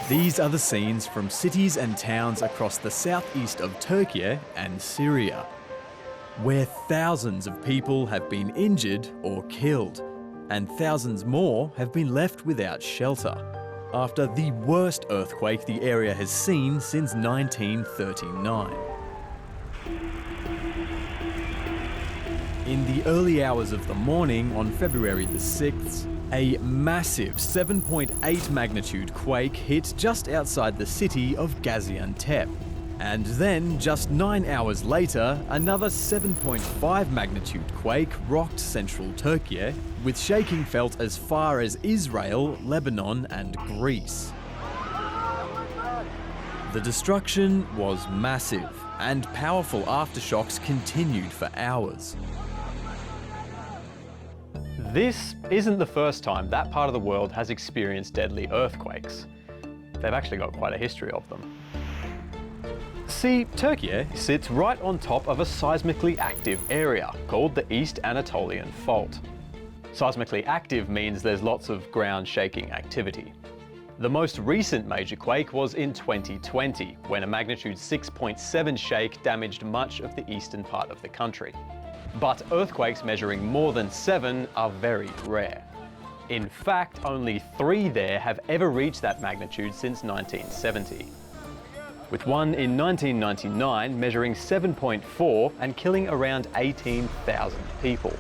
These are the scenes from cities and towns across the southeast of Türkiye and Syria, where thousands of people have been injured or killed, and thousands more have been left without shelter after the worst earthquake the area has seen since 1939. In the early hours of the morning on February the 6th, a massive 7.8 magnitude quake hit just outside the city of 𝗤𝗓𝗏. And then, just 9 hours later, another 7.5 magnitude quake rocked central Türkiye, with shaking felt as far as Israel, Lebanon and Greece. The destruction was massive, and powerful aftershocks continued for hours. This isn't the first time that part of the world has experienced deadly earthquakes. They've actually got quite a history of them. See, Türkiye sits right on top of a seismically active area called the East Anatolian Fault. Seismically active means there's lots of ground shaking activity. The most recent major quake was in 2020, when a magnitude 6.7 shake damaged much of the eastern part of the country. But earthquakes measuring more than 7 are very rare. In fact, only 3 there have ever reached that magnitude since 1970. With one in 1999 measuring 7.4 and killing around 18,000 people.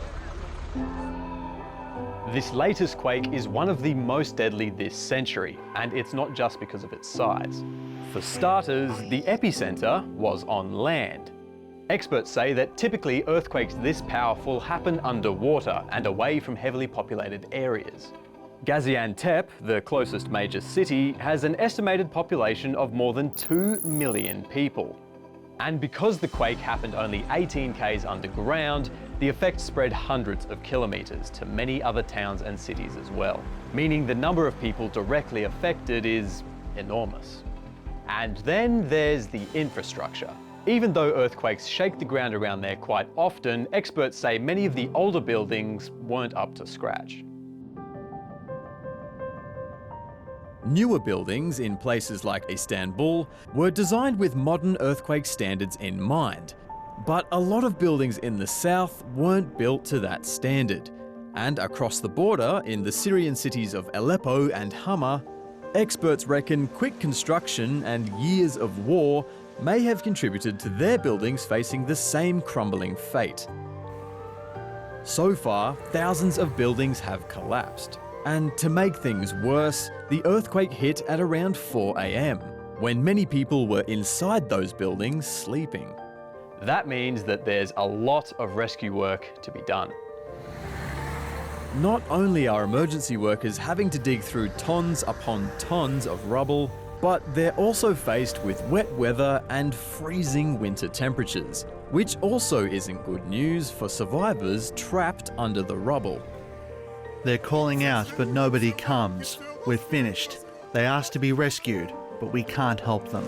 This latest quake is one of the most deadly this century, and it's not just because of its size. For starters, the epicenter was on land. Experts say that typically earthquakes this powerful happen underwater and away from heavily populated areas. 𝗤𝗓𝗏, the closest major city, has an estimated population of more than 2 million people. And because the quake happened only 18 km underground, the effect spread hundreds of kilometres to many other towns and cities as well, meaning the number of people directly affected is enormous. And then there's the infrastructure. Even though earthquakes shake the ground around there quite often, experts say many of the older buildings weren't up to scratch. Newer buildings in places like Istanbul were designed with modern earthquake standards in mind, but a lot of buildings in the south weren't built to that standard. And across the border, in the Syrian cities of Aleppo and Hama, experts reckon quick construction and years of war may have contributed to their buildings facing the same crumbling fate. So far, thousands of buildings have collapsed. And to make things worse, the earthquake hit at around 4 AM, when many people were inside those buildings sleeping. That means that there's a lot of rescue work to be done. Not only are emergency workers having to dig through tons upon tons of rubble, but they're also faced with wet weather and freezing winter temperatures, which also isn't good news for survivors trapped under the rubble. They're calling out, but nobody comes. We're finished. They asked to be rescued, but we can't help them.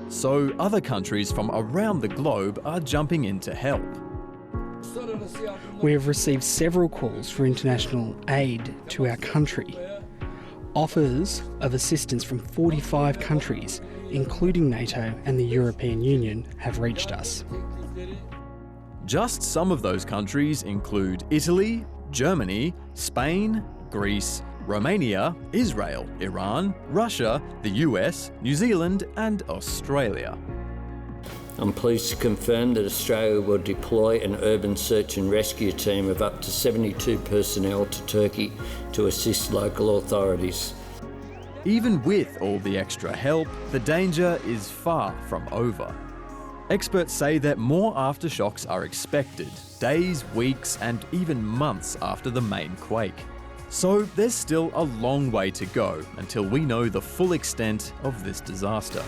So other countries from around the globe are jumping in to help. We have received several calls for international aid to our country. Offers of assistance from 45 countries, including NATO and the European Union, have reached us. Just some of those countries include Italy, Germany, Spain, Greece, Romania, Israel, Iran, Russia, the US, New Zealand and Australia. I'm pleased to confirm that Australia will deploy an urban search and rescue team of up to 72 personnel to Turkey to assist local authorities. Even with all the extra help, the danger is far from over. Experts say that more aftershocks are expected, days, weeks, and even months after the main quake. So there's still a long way to go until we know the full extent of this disaster.